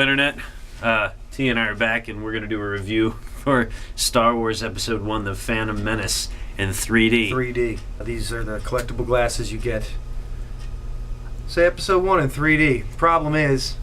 Internet? T and I are back, and we're going to do a review for Star Wars Episode 1, The Phantom Menace in 3D. 3D. These are the collectible glasses you get. Say Episode 1 in 3D. Problem is,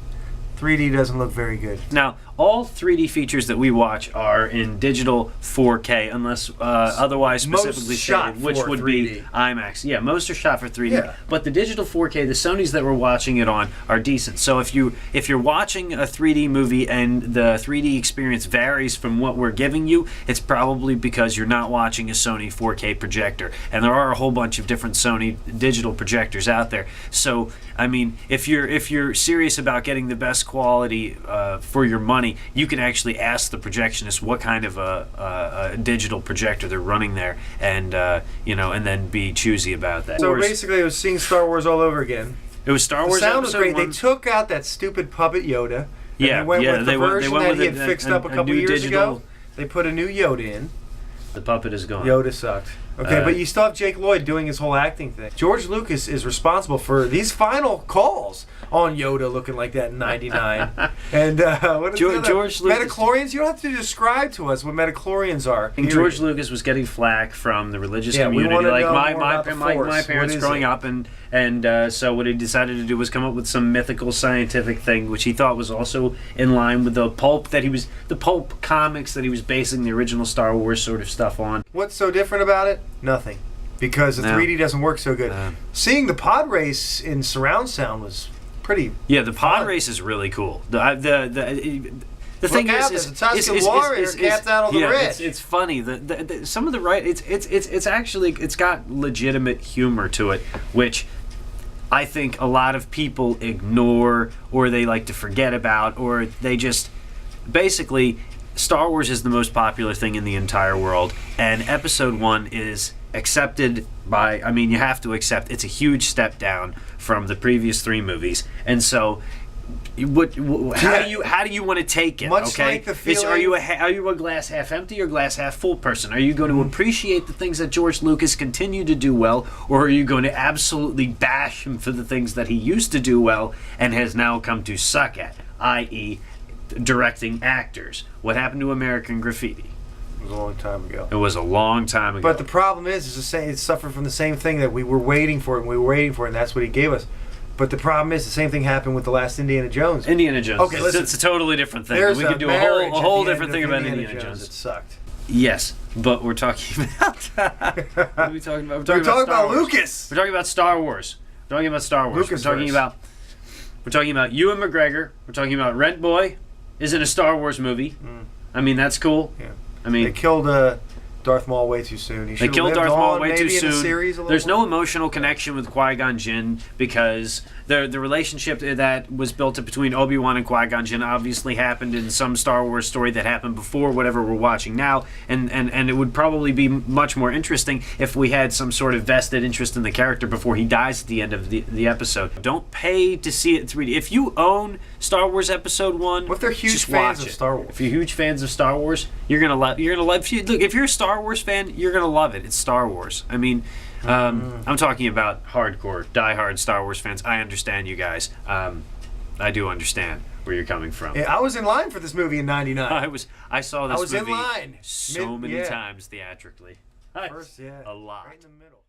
3D doesn't look very good. Now, all 3D features that we watch are in digital 4K, unless otherwise specifically stated, which would 3D. be IMAX. Yeah, most are shot for 3D. Yeah. But the digital 4K, the Sonys that we're watching it on, are decent. So if you're watching a 3D movie and the 3D experience varies from what we're giving you, it's probably because you're not watching a Sony 4K projector. And there are a whole bunch of different Sony digital projectors out there. So, I mean, if you're serious about getting the best quality for your money, you can actually ask the projectionist what kind of a digital projector they're running there, and and then be choosy about that. So basically, I was seeing Star Wars all over again. It was Star Wars. The sound was Episode great. 1. They took out that stupid puppet Yoda. Yeah, and they went with the they version went that with he had fixed up a couple new years digital. ago. They put a new Yoda in. The puppet is gone. Yoda sucked. Okay, but you still have Jake Lloyd doing his whole acting thing. George Lucas is responsible for these final calls on Yoda looking like that in '99. And what is George Lucas. Metachlorians? You don't have to describe to us what metachlorians are. And George Lucas was getting flack from the religious community. We Like know my more about the Force. parents What is growing it? up, and so what he decided to do was come up with some mythical scientific thing, which he thought was also in line with the pulp comics that he was basing the original Star Wars sort of stuff on. What's so different about it? Nothing. Because the 3D doesn't work so good. Seeing the pod race in surround sound was pretty. Yeah, the pod fun. race is really cool. The thing Look out, is, there's a Tusken warrior camped out on the ridge. It's funny. Some of the it's actually got legitimate humor to it, which I think a lot of people ignore, or they like to forget about, or they just basically. Star Wars is the most popular thing in the entire world, and Episode 1 is accepted by, I mean, you have to accept, it's a huge step down from the previous 3 movies, and so how do you want to take it? Much like the feeling, are you a glass half empty or glass half full person? Are you going to appreciate the things that George Lucas continued to do well, or are you going to absolutely bash him for the things that he used to do well and has now come to suck at, i.e., directing actors? What happened to American Graffiti? It was a long time ago. It was a long time ago. But the problem is it suffered from the same thing that we were waiting for, and that's what he gave us. But the problem is the same thing happened with the last Indiana Jones. Indiana Jones. Okay, listen. It's a totally different thing. There's We could do a whole different thing about Indiana Jones. It sucked. Yes, but we're talking about. What are we talking about? We're talking about Wars. Lucas. We're talking about Star Wars. We're talking about Star Wars. Lucas We're talking about Ewan McGregor. We're talking about Rent Boy is in a Star Wars movie. I mean, that's cool. Yeah. I mean, they killed Darth Maul way too soon. They killed Darth Maul way too soon. There's no more. emotional connection with Qui-Gon Jinn because the relationship that was built up between Obi-Wan and Qui-Gon Jinn obviously happened in some Star Wars story that happened before whatever we're watching now, and it would probably be much more interesting if we had some sort of vested interest in the character before he dies at the end of the episode. Don't pay to see it in 3D. If you own Star Wars Episode 1, what if they're huge just fans watch of it. Star Wars? If you're huge fans of Star Wars, you're gonna love. Look, if you're a Star Wars fan, you're gonna love it. It's Star Wars. I mean, I'm talking about hardcore, diehard Star Wars fans. I understand you guys. I do understand where you're coming from. Yeah, I was in line for this movie in '99. I saw this movie in line so many times theatrically. First, a lot. Right in the middle.